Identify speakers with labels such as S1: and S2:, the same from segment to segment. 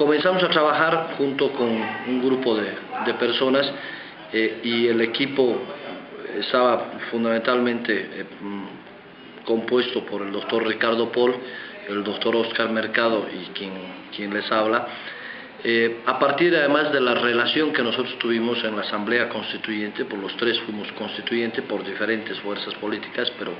S1: comenzamos a trabajar junto con un grupo de personas y el equipo estaba fundamentalmente compuesto por el doctor Ricardo Pol, el doctor Oscar Mercado y quien les habla. A partir además de la relación que nosotros tuvimos en la Asamblea Constituyente, por los tres fuimos constituyentes por diferentes fuerzas políticas, pero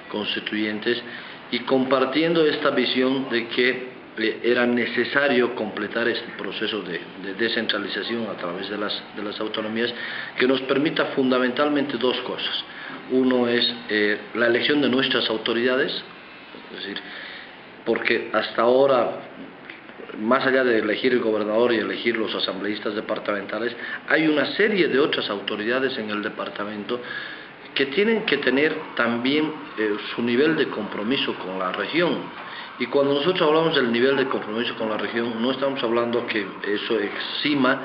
S1: constituyentes, y compartiendo esta visión de que era necesario completar este proceso de descentralización a través de las autonomías, que nos permita fundamentalmente dos cosas. Uno es la elección de nuestras autoridades, es decir, porque hasta ahora, más allá de elegir el gobernador y elegir los asambleístas departamentales, hay una serie de otras autoridades en el departamento que tienen que tener también su nivel de compromiso con la región. Y cuando nosotros hablamos del nivel de compromiso con la región, no estamos hablando que eso exima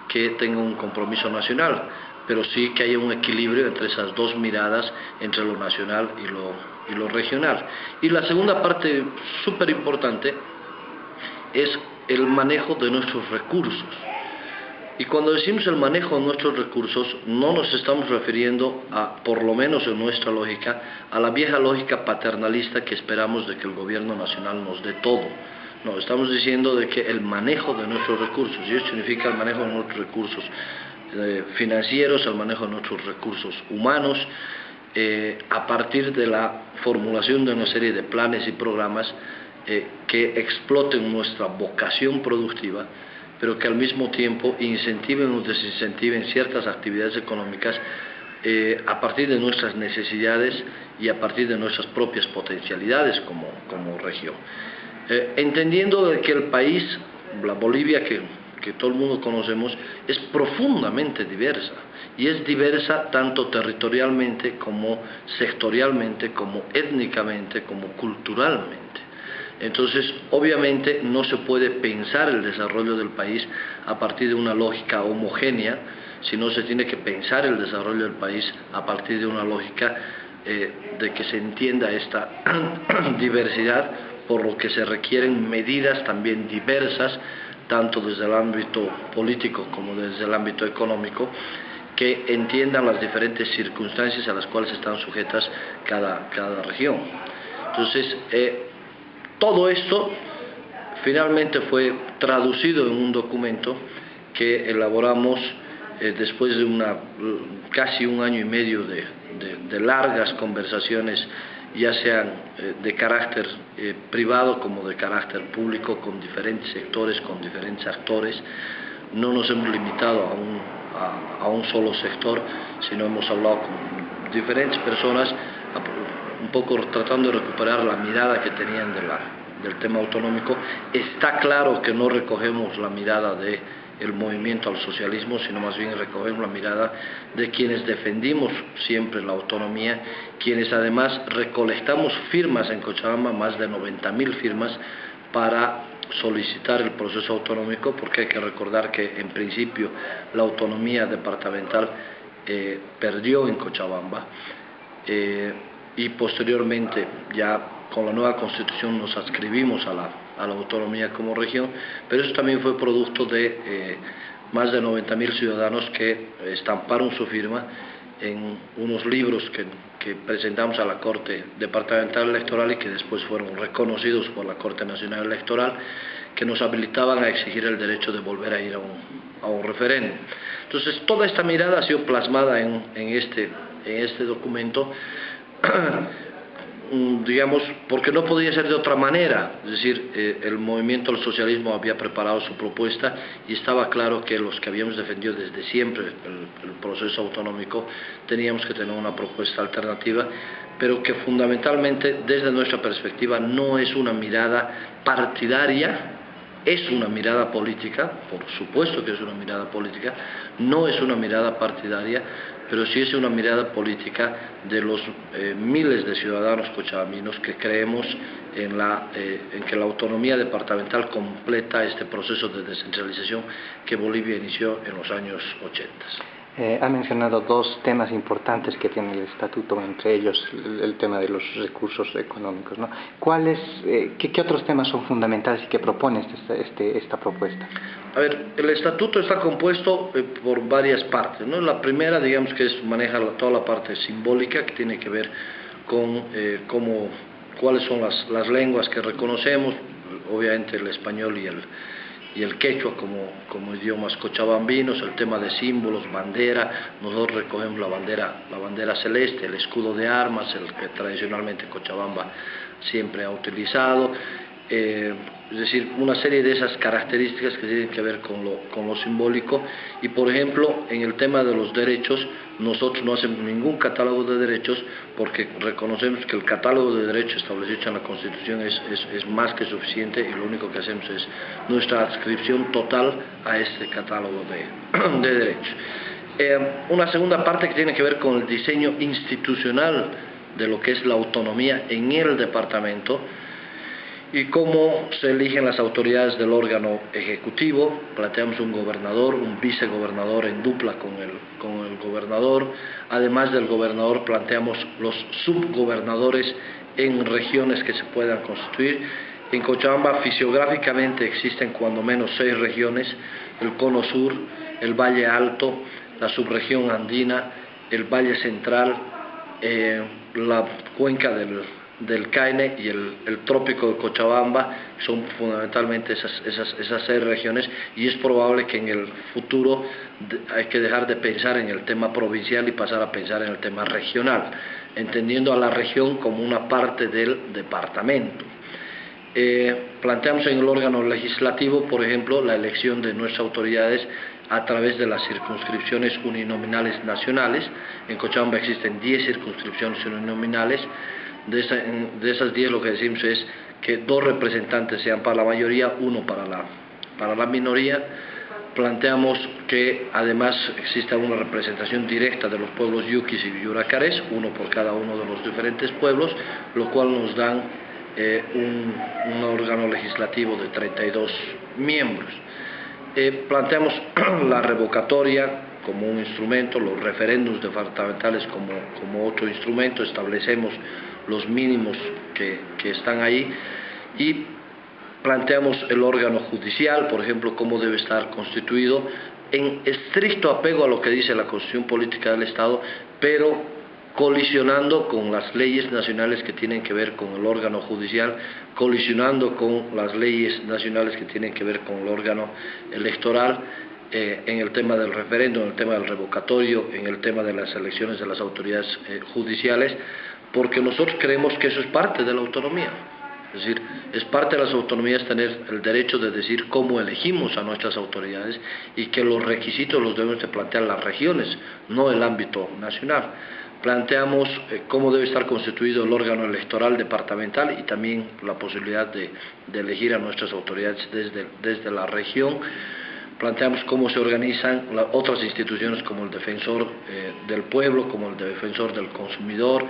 S1: que tenga un compromiso nacional, pero sí que haya un equilibrio entre esas dos miradas, entre lo nacional y lo regional. Y la segunda parte súper importante es el manejo de nuestros recursos. Y cuando decimos el manejo de nuestros recursos, no nos estamos refiriendo a, por lo menos en nuestra lógica, a la vieja lógica paternalista que esperamos de que el gobierno nacional nos dé todo. No, estamos diciendo de que el manejo de nuestros recursos, y eso significa el manejo de nuestros recursos financieros, el manejo de nuestros recursos humanos, a partir de la formulación de una serie de planes y programas que exploten nuestra vocación productiva, pero que al mismo tiempo incentiven o desincentiven ciertas actividades económicas a partir de nuestras necesidades y a partir de nuestras propias potencialidades como región. Entendiendo de que el país, la Bolivia que todo el mundo conocemos, es profundamente diversa, y es diversa tanto territorialmente como sectorialmente, como étnicamente, como culturalmente. Entonces, obviamente, no se puede pensar el desarrollo del país a partir de una lógica homogénea, sino se tiene que pensar el desarrollo del país a partir de una lógica de que se entienda esta diversidad, por lo que se requieren medidas también diversas, tanto desde el ámbito político como desde el ámbito económico, que entiendan las diferentes circunstancias a las cuales están sujetas cada región. Entonces, todo esto finalmente fue traducido en un documento que elaboramos después de casi un año y medio de largas conversaciones, ya sean de carácter privado como de carácter público, con diferentes sectores, con diferentes actores. No nos hemos limitado a un solo sector, sino hemos hablado con diferentes personas, un poco tratando de recuperar la mirada que tenían del tema autonómico. Está claro que no recogemos la mirada del movimiento al socialismo, sino más bien recogemos la mirada de quienes defendimos siempre la autonomía, quienes además recolectamos firmas en Cochabamba, más de 90.000 firmas, para solicitar el proceso autonómico, porque hay que recordar que en principio la autonomía departamental perdió en Cochabamba, y posteriormente ya con la nueva constitución nos adscribimos a la autonomía como región, pero eso también fue producto de más de 90.000 ciudadanos que estamparon su firma en unos libros que presentamos a la Corte Departamental Electoral y que después fueron reconocidos por la Corte Nacional Electoral, que nos habilitaban a exigir el derecho de volver a ir a un referéndum. Entonces, toda esta mirada ha sido plasmada en este documento, digamos, porque no podía ser de otra manera. Es decir, el movimiento al socialismo había preparado su propuesta y estaba claro que los que habíamos defendido desde siempre el proceso autonómico teníamos que tener una propuesta alternativa, pero que fundamentalmente desde nuestra perspectiva no es una mirada partidaria. Es una mirada política, por supuesto que es una mirada política, no es una mirada partidaria, pero sí es una mirada política de los miles de ciudadanos cochabambinos que creemos en que la autonomía departamental completa este proceso de descentralización que Bolivia inició en los años 80.
S2: Ha mencionado dos temas importantes que tiene el estatuto, entre ellos el tema de los recursos económicos, ¿no? ¿Qué otros temas son fundamentales y qué propone esta propuesta?
S1: A ver, el estatuto está compuesto por varias partes, ¿no? La primera, digamos que maneja toda la parte simbólica que tiene que ver con cuáles son las lenguas que reconocemos, obviamente el español y el quechua como idiomas cochabambinos, el tema de símbolos, bandera. Nosotros recogemos la bandera celeste, el escudo de armas, el que tradicionalmente Cochabamba siempre ha utilizado. Es decir, una serie de esas características que tienen que ver con lo simbólico. Y por ejemplo, en el tema de los derechos, nosotros no hacemos ningún catálogo de derechos porque reconocemos que el catálogo de derechos establecido en la Constitución es más que suficiente, y lo único que hacemos es nuestra adscripción total a este catálogo de derechos. Una segunda parte que tiene que ver con el diseño institucional de lo que es la autonomía en el departamento y cómo se eligen las autoridades del órgano ejecutivo. Planteamos un gobernador, un vicegobernador en dupla con el gobernador. Además del gobernador, planteamos los subgobernadores en regiones que se puedan constituir. En Cochabamba fisiográficamente existen cuando menos 6 regiones: el Cono Sur, el Valle Alto, la subregión andina, el Valle Central, la cuenca del Caine y el trópico de Cochabamba. Son fundamentalmente esas 6 regiones, y es probable que en el futuro hay que dejar de pensar en el tema provincial y pasar a pensar en el tema regional, entendiendo a la región como una parte del departamento. Planteamos en el órgano legislativo, por ejemplo, la elección de nuestras autoridades a través de las circunscripciones uninominales nacionales. En Cochabamba existen 10 circunscripciones uninominales. De esas 10, lo que decimos es que 2 representantes sean para la mayoría, 1 para la minoría. Planteamos que además exista una representación directa de los pueblos yuquis y yuracarés, 1 por cada uno de los diferentes pueblos, lo cual nos dan un órgano legislativo de 32 miembros. Planteamos la revocatoria como un instrumento, los referéndums departamentales como otro instrumento. Establecemos los mínimos que están ahí, y planteamos el órgano judicial, por ejemplo, cómo debe estar constituido, en estricto apego a lo que dice la Constitución Política del Estado, pero colisionando con las leyes nacionales que tienen que ver con el órgano judicial, colisionando con las leyes nacionales que tienen que ver con el órgano electoral, en el tema del referéndum, en el tema del revocatorio, en el tema de las elecciones de las autoridades judiciales, porque nosotros creemos que eso es parte de la autonomía. Es decir, es parte de las autonomías tener el derecho de decir cómo elegimos a nuestras autoridades, y que los requisitos los debemos de plantear las regiones, no el ámbito nacional. Planteamos cómo debe estar constituido el órgano electoral departamental, y también la posibilidad de elegir a nuestras autoridades desde la región. Planteamos cómo se organizan otras instituciones como el Defensor del Pueblo, como el Defensor del Consumidor,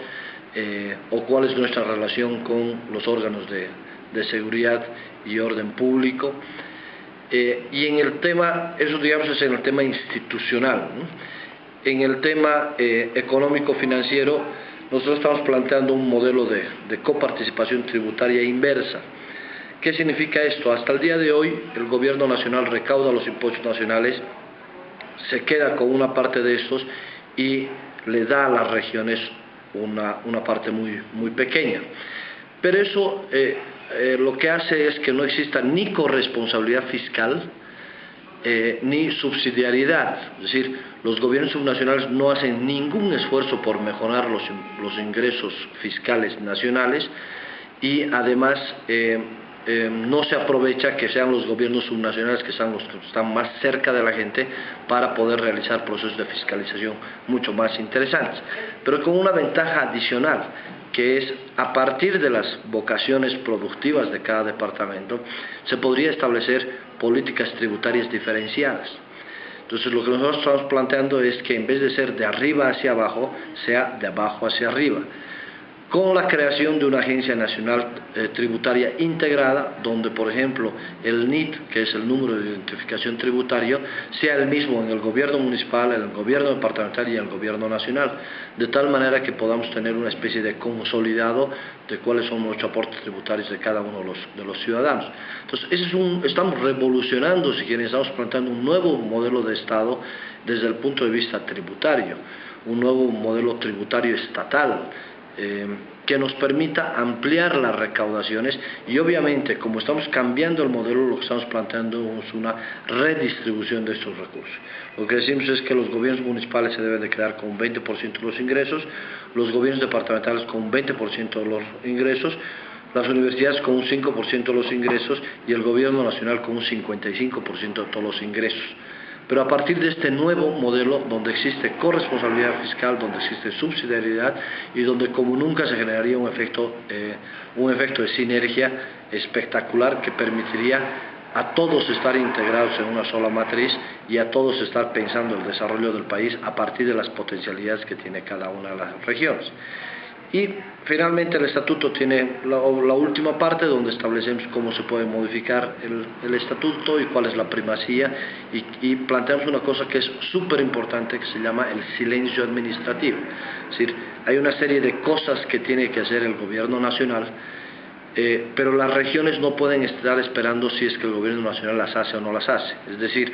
S1: o cuál es nuestra relación con los órganos de seguridad y orden público. Y en el tema, eso digamos es en el tema institucional, ¿no? En el tema económico-financiero, nosotros estamos planteando un modelo de coparticipación tributaria inversa. ¿Qué significa esto? Hasta el día de hoy, el gobierno nacional recauda los impuestos nacionales, se queda con una parte de estos y le da a las regiones una parte muy pequeña. Pero eso lo que hace es que no exista ni corresponsabilidad fiscal ni subsidiariedad. Es decir, los gobiernos subnacionales no hacen ningún esfuerzo por mejorar los ingresos fiscales nacionales, y además no se aprovecha que sean los gobiernos subnacionales que sean los que están más cerca de la gente para poder realizar procesos de fiscalización mucho más interesantes, pero con una ventaja adicional, que es a partir de las vocaciones productivas de cada departamento se podría establecer políticas tributarias diferenciadas. Entonces, lo que nosotros estamos planteando es que en vez de ser de arriba hacia abajo, sea de abajo hacia arriba. con la creación de una agencia nacional tributaria integrada, donde por ejemplo el NIT, que es el número de identificación tributario, sea el mismo en el gobierno municipal, en el gobierno departamental y en el gobierno nacional, de tal manera que podamos tener una especie de consolidado de cuáles son nuestros aportes tributarios de cada uno de los ciudadanos. Entonces, estamos revolucionando, si quieren, estamos planteando un nuevo modelo de Estado desde el punto de vista tributario, un nuevo modelo tributario estatal, que nos permita ampliar las recaudaciones y obviamente, como estamos cambiando el modelo, lo que estamos planteando es una redistribución de estos recursos. Lo que decimos es que los gobiernos municipales se deben de quedar con un 20% de los ingresos, los gobiernos departamentales con un 20% de los ingresos, las universidades con un 5% de los ingresos y el gobierno nacional con un 55% de todos los ingresos. Pero a partir de este nuevo modelo, donde existe corresponsabilidad fiscal, donde existe subsidiariedad y donde como nunca se generaría un efecto de sinergia espectacular que permitiría a todos estar integrados en una sola matriz y a todos estar pensando el desarrollo del país a partir de las potencialidades que tiene cada una de las regiones. Y finalmente el estatuto tiene la última parte donde establecemos cómo se puede modificar el estatuto y cuál es la primacía y planteamos una cosa que es súper importante que se llama el silencio administrativo. Es decir, hay una serie de cosas que tiene que hacer el gobierno nacional, pero las regiones no pueden estar esperando si es que el gobierno nacional las hace o no las hace. Es decir,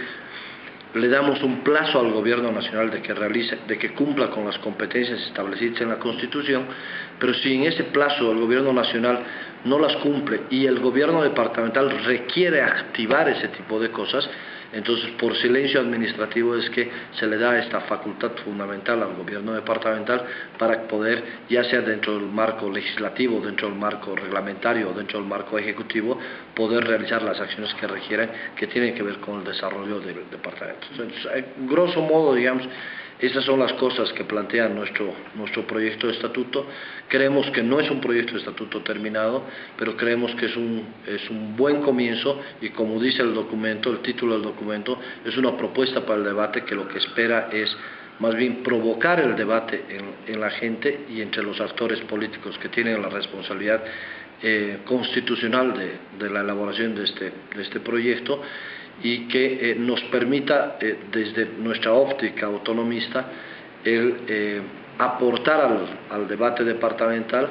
S1: le damos un plazo al gobierno nacional de que cumpla con las competencias establecidas en la Constitución, pero si en ese plazo el gobierno nacional no las cumple y el gobierno departamental requiere activar ese tipo de cosas, entonces por silencio administrativo es que se le da esta facultad fundamental al gobierno departamental para poder, ya sea dentro del marco legislativo, dentro del marco reglamentario o dentro del marco ejecutivo, poder realizar las acciones que requieran, que tienen que ver con el desarrollo del departamento. Entonces, grosso modo, digamos, estas son las cosas que plantea nuestro proyecto de estatuto. Creemos que no es un proyecto de estatuto terminado, pero creemos que es un buen comienzo y, como dice el documento, el título del documento, es una propuesta para el debate que lo que espera es más bien provocar el debate en la gente y entre los actores políticos que tienen la responsabilidad constitucional de la elaboración de este proyecto, y que nos permita, desde nuestra óptica autonomista, aportar al debate departamental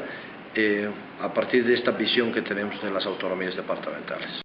S1: a partir de esta visión que tenemos de las autonomías departamentales.